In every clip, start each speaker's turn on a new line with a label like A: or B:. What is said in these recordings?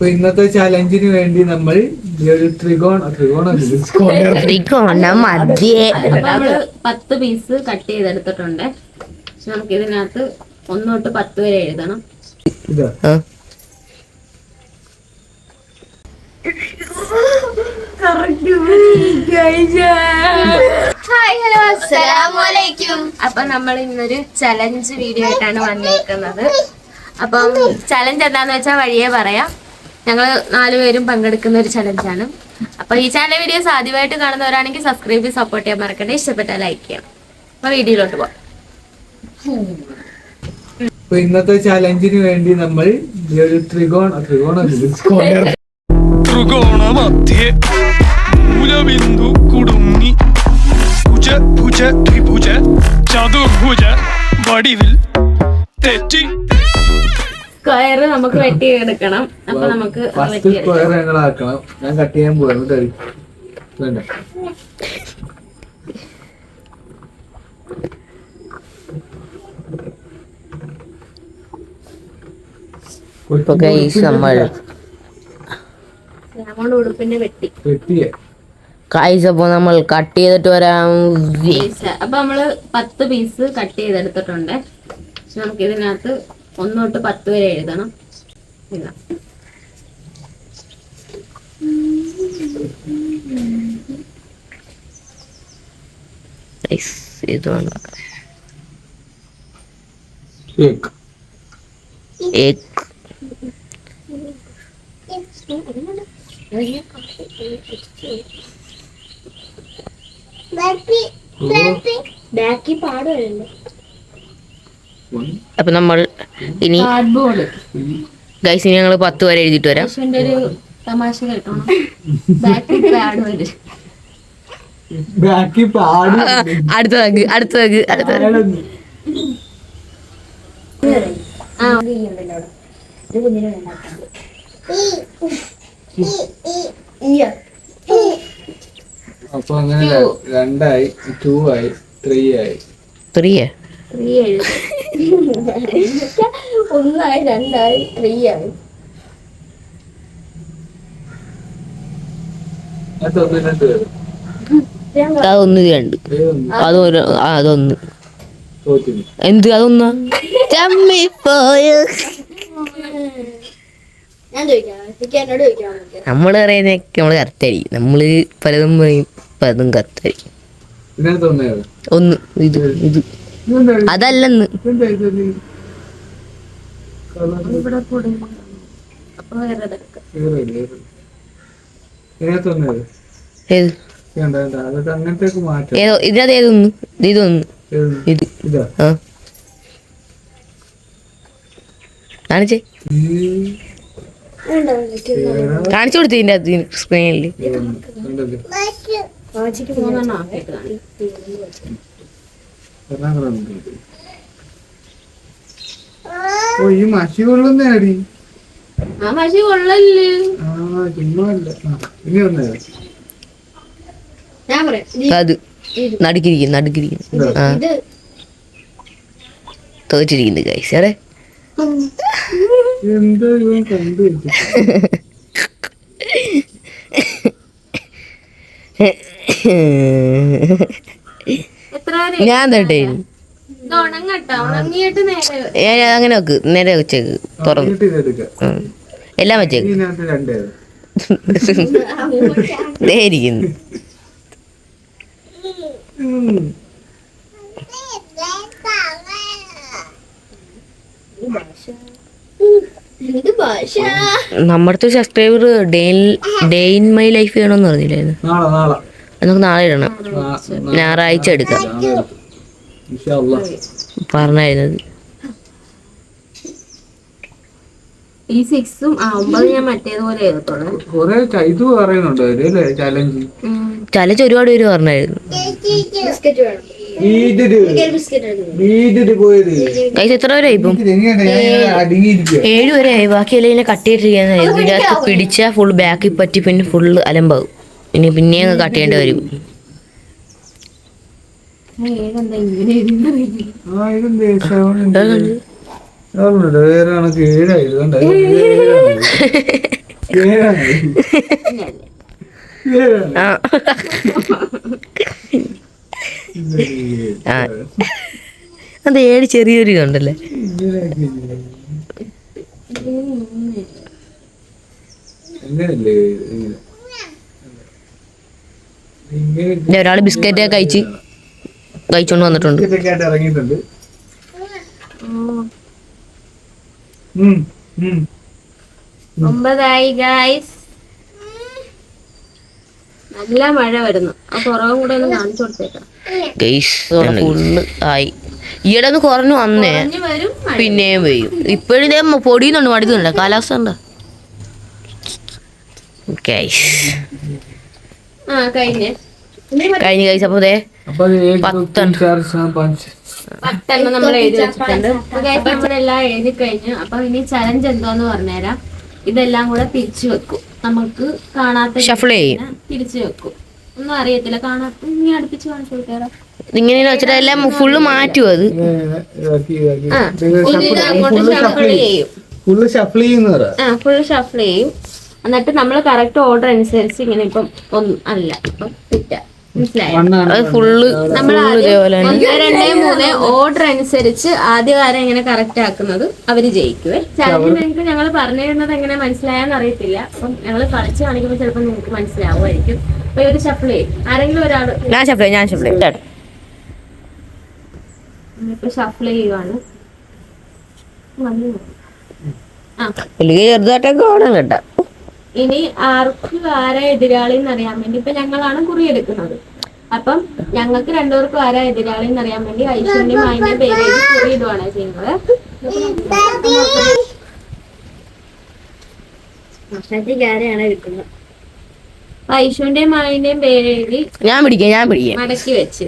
A: ഇന്നത്തെ ചാലഞ്ചിന് വേണ്ടി നമ്മൾ ഒരു
B: ത്രികോണ മധ്യേ
C: നമ്മള് 10 പീസ് കട്ട് ചെയ്തെടുത്തിട്ടുണ്ട്. നമുക്ക് ഇതിനകത്ത് 1 തൊട്ട് 10 വരെ എഴുതണം. അപ്പൊ നമ്മൾ ഇന്നൊരു ചലഞ്ച് വീഡിയോ ആയിട്ടാണ് വന്നേക്കുന്നത്. അപ്പം ചലഞ്ച് എന്താന്ന് വെച്ചാൽ വഴിയേ പറയാം. ഞങ്ങള് 4 പേരും പങ്കെടുക്കുന്ന ഒരു ചലഞ്ചാണ്. അപ്പൊ ഈ ചാനൽ വീഡിയോസ് ആദ്യമായിട്ട് കാണുന്നവരാണെങ്കിൽ സബ്സ്ക്രൈബ് ചെയ്ത് സപ്പോർട്ട് ചെയ്യാൻ മറക്കണ്ടേ. ഇഷ്ടപ്പെട്ടാൽ ലൈക്ക് ചെയ്യണം. അപ്പൊ വീഡിയോയിലോട്ട് പോവാം.
A: ഇന്നത്തെ ചലഞ്ചിന് വേണ്ടി നമ്മൾ ഒരു ത്രികോണ
D: മധ്യേ മൂലബിന്ദു കുടുങ്ങി ഭുജ ഭുജ ത്രിഭുജ ചതുർഭുജ വടിവിൽ തെറ്റി
C: സ്ക്വയർ നമുക്ക് വെട്ടിയെടുക്കണം. അപ്പൊ നമുക്ക്
A: സ്ക്വയർ ഞങ്ങളാക്കണം. ഞാൻ കട്ട് ചെയ്യാൻ പോവാണ്. വേണ്ട
C: ഉടുപ്പിന്റെ വെട്ടി.
B: അപ്പൊ നമ്മൾ കട്ട് ചെയ്തിട്ട് വരാം.
C: അപ്പൊ നമ്മള് 10 പീസ് കട്ട് ചെയ്തെടുത്തിട്ടുണ്ട്. നമുക്ക് ഇതിനകത്ത് 1 തൊട്ട് 10 വരെ എഴുതണം.
B: അപ്പൊ നമ്മൾ ഇനി ഗൈസ് ഇനി ഞങ്ങള് 10 വരെ എഴുതിട്ട് വരാം.
C: ഒരു തമാശ കേട്ടോണം.
B: അടുത്തത്
A: അപ്പൊ അങ്ങനെ 2 ആയി, 2 ആയി, 3 ആയി.
B: 3
C: 1 ആയി, 2 ആയി, 3 ആയി.
B: അതൊന്ന് 2 അതൊന്ന് എന്ത് അതൊന്നാ നമ്മള് പറയുന്നൊക്കെ നമ്മള് കറക്റ്റായിരിക്കും. നമ്മള് പലതും പറയും, പലതും കറക്റ്റായിരിക്കും. ഒന്ന് ഇത് അതല്ലെന്ന് ഏതോ ഇതിനകത്ത് ഏതൊന്ന് ഇതൊന്ന് ഇത് കാണിച്ചേ കാണിച്ചു കൊടുത്തു ഇതിന്റെ അകത്ത് സ്ക്രീനില്.
A: ഈ മഷി കൊള്ളുന്നേടി.
C: ആ മഷി കൊള്ളല്ലേ.
A: ഇനി വന്നേ
B: അത് നടുക്കിരിക്കുന്നു ആ തോറ്റിരിക്കുന്നു ഗൈസ്. അതെ
A: എന്താ കണ്ടു
B: ഞാൻ തട്ടെ അങ്ങനെ വെക്ക്, നേരെ വെച്ചേക്ക്, തുറന്ന് എല്ലാം വെച്ചേക്ക്. ഇരിക്കുന്നു നമ്മുടെ subscriber day in my life ചെയ്യണമെന്ന് പറഞ്ഞില്ലായിരുന്നു. നമുക്ക് നാളെ ഇടണം, ഞായറാഴ്ച എടുക്കാം പറഞ്ഞായിരുന്നത്.
C: ഈ 6ഉം 9 ഞാൻ മറ്റേതുപോലെ
B: ചലഞ്ച് ഒരുപാട് പേര് പറഞ്ഞായിരുന്നു. എത്ര വരെ ആയി ഇപ്പം? 7 വരെ ആയി. ബാക്കി എല്ലാം കട്ട് ചെയ്തിരിക്കുന്ന ഇതിനകത്ത് പിടിച്ച ഫുൾ ബാക്കിൽ പറ്റി പിന്നെ ഫുള്ള് അലമ്പാവും. ഇനി പിന്നെ കട്ട് ചെയ്യേണ്ടി വരും.
A: വേറെ
B: ആ ആ അത് 7 ചെറിയൊരു ഉണ്ടല്ലേ. ഒരാള് ബിസ്ക്കറ്റ് കഴിച്ചോണ്ട് വന്നിട്ടുണ്ട്.
A: ഇറങ്ങിയിട്ടുണ്ട്.
C: 9 ഗൈസ്. നല്ല മഴ വരുന്നു. ആ കുറവും കൂടെ ഒന്ന് കാണിച്ചു കൊടുത്തേക്കാം.
B: ഫുള്ള് ആയി. ഈയിടെ ഒന്ന് കുറഞ്ഞു വന്നേ,
C: വരും
B: പിന്നെയും പെയ്യും. ഇപ്പോഴിതേ പൊടിയുന്നുണ്ട്, മടുക്കുന്നുണ്ട്. കാലാവസ്ഥ ഉണ്ടോ
C: കഴിഞ്ഞ
B: കഴിച്ച അപ്പൊ
C: 10 നമ്മൾ എഴുതി വെച്ചിട്ടുണ്ട്. നമ്മളെല്ലാം എഴുതി കഴിഞ്ഞു. അപ്പൊ ഇനി ചലഞ്ച് എന്താന്ന് പറഞ്ഞുതരാം. ഇതെല്ലാം കൂടെ തിരിച്ചു വെക്കും. നമുക്ക് കാണാത്ത
B: ഷഫിൾ ചെയ്യും,
C: തിരിച്ചു വെക്കും. ഒന്നും അറിയത്തില്ല. കാണാത്ത ഇനി അടുപ്പിച്ച് കാണിച്ചു കൊടുത്തേരാ.
B: ഇങ്ങനെ വെച്ചിട്ട് എല്ലാം ഫുള്ള് മാറ്റും. അത്
A: ഫുള്ള് ഷഫിൾ
C: ചെയ്യും. എന്നിട്ട് നമ്മൾ കറക്റ്റ് ഓർഡർ അനുസരിച്ച് ഇങ്ങനെ ഇപ്പം ഒന്നും അല്ല ഇപ്പം തെറ്റാ. മനസ്സിലായോ?
B: ഫുള്ള്
C: നമ്മൾ 1, 2, 3 ഓർഡർ അനുസരിച്ച് ആദ്യകാരം എങ്ങനെ കറക്റ്റ് ആക്കുന്നത് അവര് ജയിക്കുവേ. ചലഞ്ച് നിങ്ങൾക്ക് ഞങ്ങൾ പറഞ്ഞു തരുന്നത് എങ്ങനെ മനസ്സിലായെന്ന് അറിയത്തില്ല. അപ്പം ഞങ്ങൾ കളിച്ച് കാണിക്കുമ്പോൾ ചിലപ്പോൾ നിങ്ങൾക്ക് മനസ്സിലാവുമായിരിക്കും. അപ്പൊ ഒരു ഷഫിൾ ചെയ്യും. ആരെങ്കിലും ഒരാള്.
B: ഞാൻ ഷഫിൾ
C: ഇപ്പൊ ഷഫിൾ ചെയ്യുവാണ്.
B: ചെറുതായിട്ടൊക്കെ ഓണം കേട്ടോ.
C: ഇനി ആരാ എതിരാളി എന്നറിയാൻ വേണ്ടി ഇപ്പൊ ഞങ്ങളാണ് കുറി എടുക്കുന്നത്. അപ്പം ഞങ്ങൾക്ക് 2 പേർക്കും ആരാ എതിരാളി എന്നറിയാൻ വേണ്ടി ഐശ്വര്യയും മായിന്റെയും പേര് കുറി ഇടുവാണ് ചെയ്യുന്നത്. ആരെയാണ് എടുക്കുന്നത്? ഐശ്വര്യന്റെയും മായിന്റെയും പേരെഴുതി
B: ഞാൻ പിടിക്കാം
C: മടക്കി വെച്ച്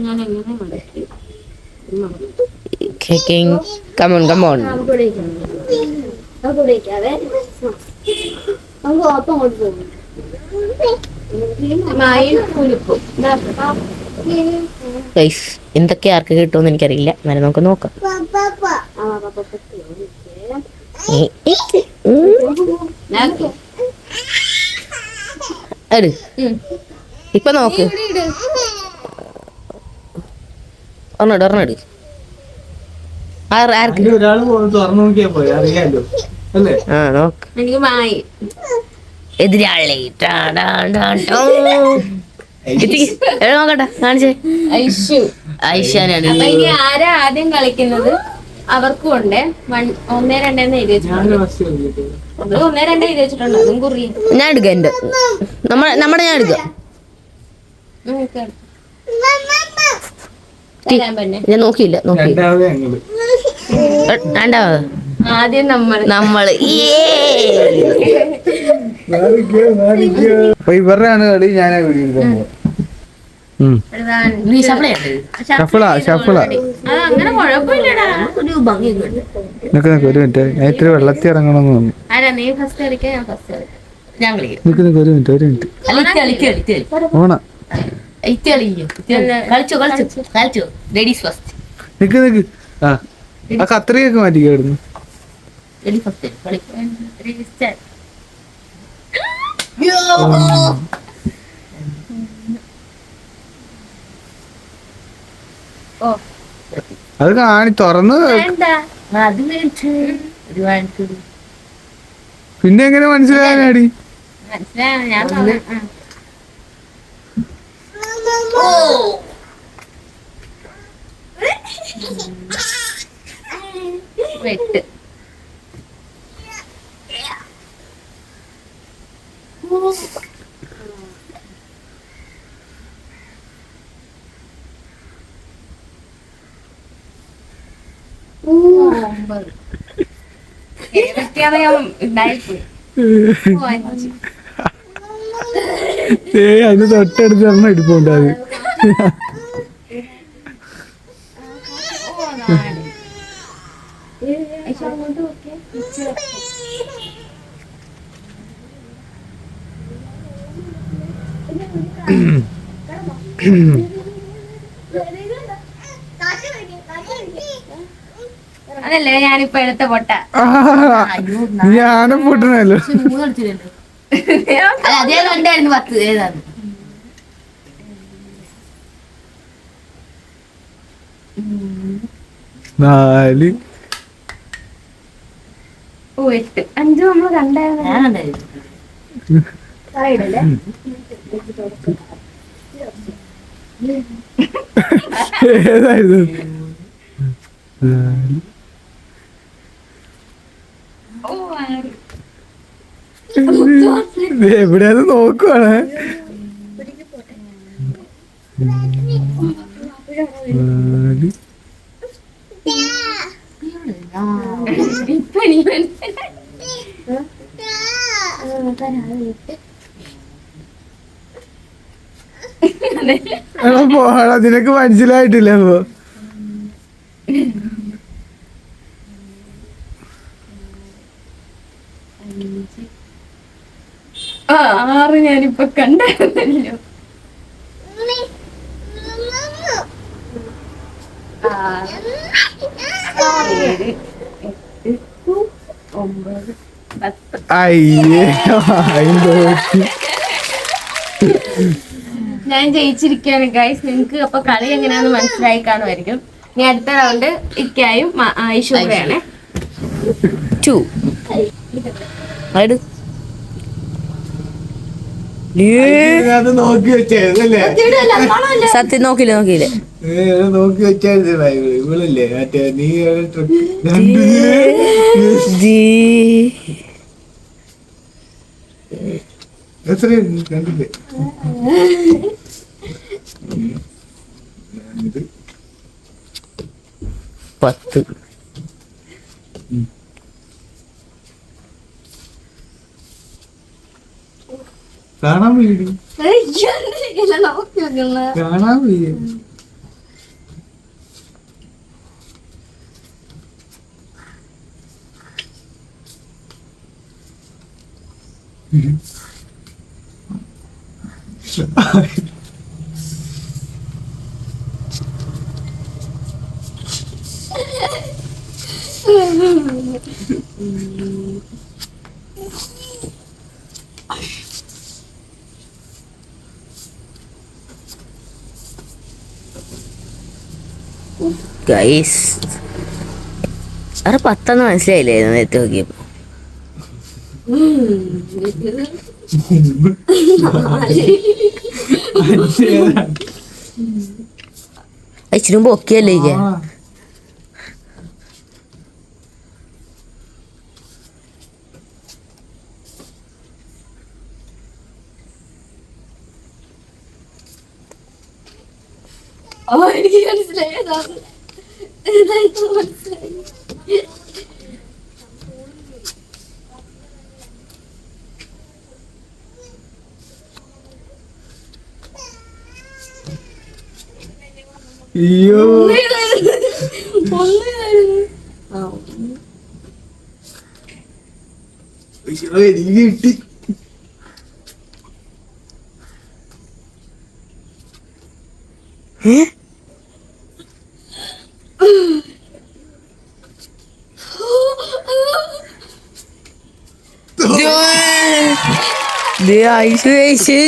C: ഞാൻ എങ്ങനെ മടക്കി
B: Come on. എന്തൊക്കെ ആർക്ക് കിട്ടുമെന്ന് എനിക്കറിയില്ല. എന്നാലും നമുക്ക് നോക്കാം. ഇപ്പൊ നോക്ക്. ഒരെണ്ണെട്
A: ഒരാൾ തുറന്നു നോക്കിയാ പോയി അറിയാലോ അല്ലേ?
C: എനിക്ക് മായി
B: എതിരാളി നോക്കട്ടെ കാണിച്ചേ. ഐശ്വര്യാണ്.
C: അപ്പൊ ഇനി ആരാ ആദ്യം കളിക്കുന്നത് അവർക്കും ഉണ്ട്. 1, 2 എന്ന് എഴുതി വെച്ചിട്ടുണ്ട്. 1, 2 എഴുതി വെച്ചിട്ടുണ്ട്. അതും കുറി
B: ഞാൻ എടുക്കാം. എന്റെ നമ്മുടെ ഞാൻ എടുക്കാം. ഞാൻ നോക്കിയില്ല. രണ്ടാമത്
C: ആദ്യം നമ്മള്
A: ഇവരുടെ ആണ് കളി. ഞാനാ വീഡിയോ
C: അങ്ങനെ കുഴപ്പമില്ലടാ.
A: ഒരു മിനിറ്റ്, ഞാൻ ഇത്തിരി വെള്ളത്തിൽ ഇറങ്ങണമെന്ന് തോന്നുന്നു.
C: ആരാ നീ ഫസ്റ്റ് കളിക്കാൻ? ഞാൻ ഫസ്റ്റ് കളിക്കാം.
A: ഒരു മിനിറ്റ് ഓണ നിക്ക്. ആ കത്രിയൊക്കെ മാറ്റിക്കായിരുന്നു. അത് കാണി തുറന്ന് പിന്നെ എങ്ങനെ മനസ്സിലായാടി?
C: ഞാൻ വെട്ട്
A: അതിന് തൊട്ടടുത്ത് പറഞ്ഞ ഇടിപ്പുണ്ടാവും.
C: അതല്ലേ ഞാനിപ്പോ എടുത്ത പൊട്ട.
A: നീ ആന പൊട്ടണല്ലോ.
B: അതേ കണ്ടായിരുന്നു 10 ഏതാണ്.
A: നാല്
C: 8 5 നമ്മള് കണ്ടായിരുന്നു.
B: ഞാൻ കണ്ടായിരുന്നു.
A: ഏതായിരുന്നു? എവിടെയാന്ന് നോക്കുവാണ്. പോടാ, നിനക്ക് മനസ്സിലായിട്ടില്ല അപ്പൊ.
C: 6 ഞാനിപ്പോ കണ്ടായിരുന്നല്ലോ. 7 8 9 10.
A: അയ്യേ
C: ഞാൻ ജയിച്ചിരിക്കുകയാണ് ഗൈസ്. നിങ്ങക്ക് അപ്പൊ കളി എങ്ങനെയാന്ന് മനസ്സിലായി കാണുമായിരിക്കും. ഇനി അടുത്ത റൗണ്ട് ഇക്കായും ഐശ്വര്യാണ്.
B: 2
A: നോക്കി വെച്ചല്ലേ?
B: സത്യം നോക്കിയില്ലേ
A: നോക്കി വെച്ചായിരുന്നേ ഇവളല്ലേ മറ്റേ നീ എത്രയായിരുന്നു? കണ്ടില്ലേ? ഇത്
B: 10.
A: കാണാൻ വീടും കാണാൻ വീടും.
B: ഗൈസ് അവിടെ 10 മനസ്സിലായില്ലേ നേരത്തെ നോക്കിയപ്പോ. ഇച്ചിരി പൊക്കിയല്ലേ ഇരിക്ക.
C: എനിക്ക് മനസ്സിലായതാണ്. മനസ്സിലായി.
A: അയ്യോ എനിക്ക് കിട്ടി.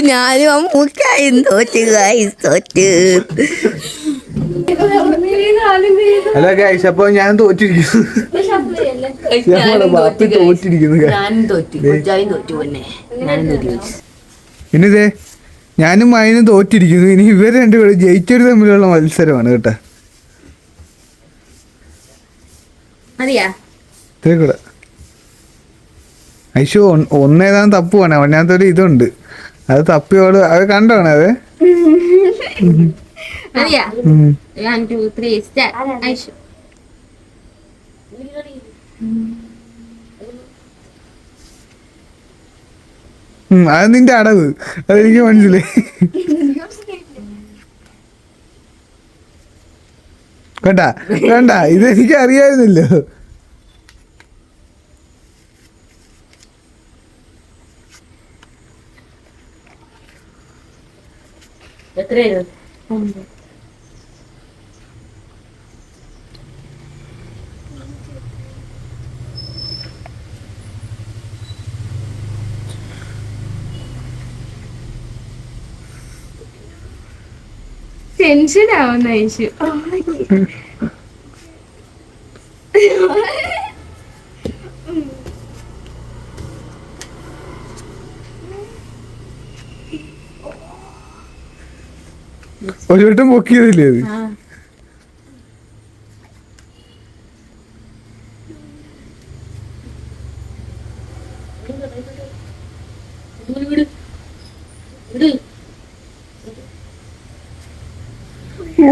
B: ഞാനും അമ്മൂക്കായും തോറ്റ് ഗൈസ് തോറ്റ്.
A: അല്ല ഗൈസ്, അപ്പൊ ഞാൻ തോറ്റിരിക്കുന്നു. ബാപ്പി തോറ്റിരിക്കുന്നു.
B: ഞാനും തോറ്റു, കൊച്ചായും തോറ്റു. പിന്നെ ഞാനും തോറ്റു.
A: ഇനിതേ ഞാനും അതിനും തോറ്റിരിക്കുന്നു. ഇനി ഇവർ രണ്ടുപേരും ജയിച്ചവര് തമ്മിലുള്ള മത്സരമാണ് കേട്ടാ.
C: മതിയാ
A: കൂടെ ഐശു ഒന്നേതാന്ന് തപ്പുവാണ്. അവനകത്തൊരു ഇതുണ്ട്, അത് തപ്പിയോള് അത് കണ്ടോണേ അത്.
C: മതിയാ 1 2 3 സ്റ്റാർട്ട്. ഐശു
A: അത് നിന്റെ അടവ്, അതെനിക്ക് മനസ്സിലായി. കേട്ടാ വേണ്ട, ഇതെനിക്ക് അറിയായിരുന്നല്ലോ.
B: എത്രയായിരുന്നു?
C: ടെൻഷൻ ആവുന്ന ഐശു.
A: ഒരു വട്ടം പൊക്കിയതില്ലേ അത്? ഓ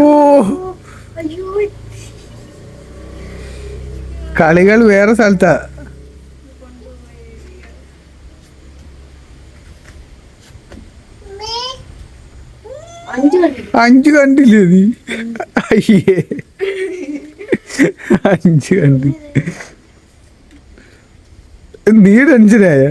A: കളികൾ വേറെ സ്ഥലത്താ. അഞ്ച് കണ്ടില്ലേ നീ? അയ്യേ 5 കണ്ട്. നീ ടെൻഷനായ?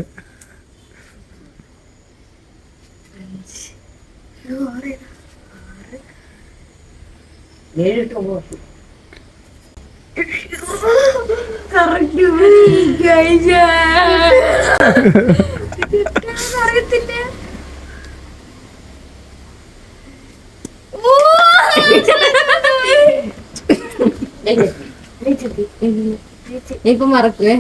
C: ഇപ്പൊ മറക്കുവേ.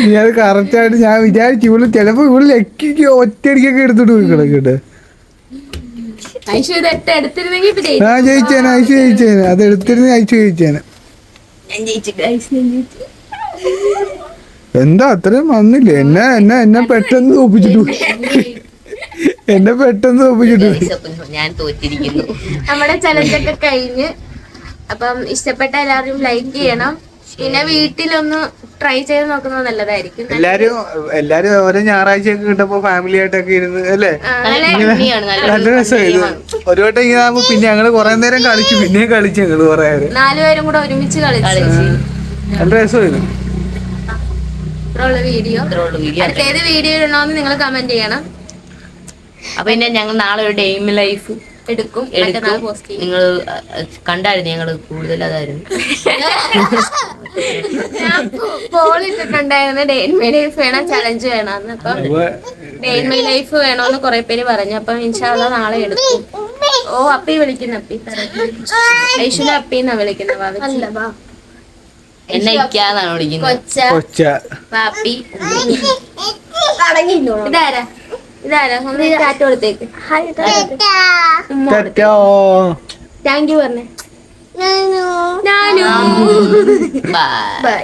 A: നീ അത് കറക്റ്റായിട്ട് ഞാൻ വിചാരിച്ചു ഇവള് ചിലപ്പോ ഇവള് ലക്കിക്ക് ഒറ്റയടിക്കൊക്കെ എടുത്തിട്ട് പോയി കിടക്കട്ടെ. ഞാൻ ജയിച്ചേനെ, ഐശു ജയിച്ചേനെ. അത് എടുത്തിരുന്ന ഐശു ജയിച്ചേനെ. എന്താ അത്രയും വന്നില്ലേ? എന്നെ പെട്ടെന്ന് തോപ്പിച്ചിട്ട് പോയി. എന്നെ പെട്ടെന്ന് തോപ്പിച്ചിട്ട് പോയി.
B: ഞാൻ തോറ്റിരിക്കുന്നു.
C: നമ്മുടെ ചലഞ്ചൊക്കെ കഴിഞ്ഞ്. അപ്പം ഇഷ്ടപ്പെട്ട എല്ലാവരും ലൈക്ക് ചെയ്യണം. പിന്നെ വീട്ടിലൊന്ന് ട്രൈ ചെയ്ത് നോക്കുന്നത് നല്ലതായിരിക്കും.
A: എല്ലാരും ഓരോ ഞായറാഴ്ചയൊക്കെ കിട്ടുമ്പോ ഫാമിലി ആയിട്ടൊക്കെ ഇരുന്ന് അല്ലേ, നല്ല രസമായിരുന്നു. ഒരു വട്ടം ഇങ്ങനെ ആകുമ്പോ പിന്നെ ഞങ്ങള് കൊറേ നേരം കളിച്ചു, പിന്നെയും കളിച്ചു ഞങ്ങള് കൊറേ നേരം.
C: 4 പേരും കൂടെ ഒരുമിച്ച് കളിച്ചു.
A: നല്ല രസമായിരുന്നു.
C: ഇത്രയുള്ള വീഡിയോ. അടുത്തേത് വീഡിയോ ഇടണോന്ന് നിങ്ങൾ കമന്റ് ചെയ്യണം.
B: അപ്പൊ പിന്നെ ഞങ്ങൾ നാളെ ഒരു ഡെയിം ലൈഫ്
C: എടുക്കും.
B: നിങ്ങൾ കണ്ടായിരുന്നു. ഞങ്ങള് കൂടുതൽ അതായിരുന്നു.
C: ഞാൻ പോളിട്ടിട്ടുണ്ടായിരുന്നു ഡേ ഇൻ മൈ ലൈഫ് വേണം, ചലഞ്ച് വേണമെന്ന്. അപ്പം ഡേ ഇൻ മൈ ലൈഫ് വേണോന്ന് കുറെ പേര് പറഞ്ഞു. അപ്പം ഇൻഷാല്ലാ നാളെ എടുക്കും. ഓ അപ്പി വിളിക്കുന്ന അപ്പി ഐശ്വര്യ അപ്പിന്നാ വിളിക്കുന്ന.
B: എന്നെ ഇക്കാന്നാണ് വിളിക്കുന്നത്.
C: കൊച്ച പാപ്പി. ഇതാരാ ഒന്ന് ടാറ്റ കൊടുത്തേക്ക്. താങ്ക് യു പറഞ്ഞേ.
B: ബൈ.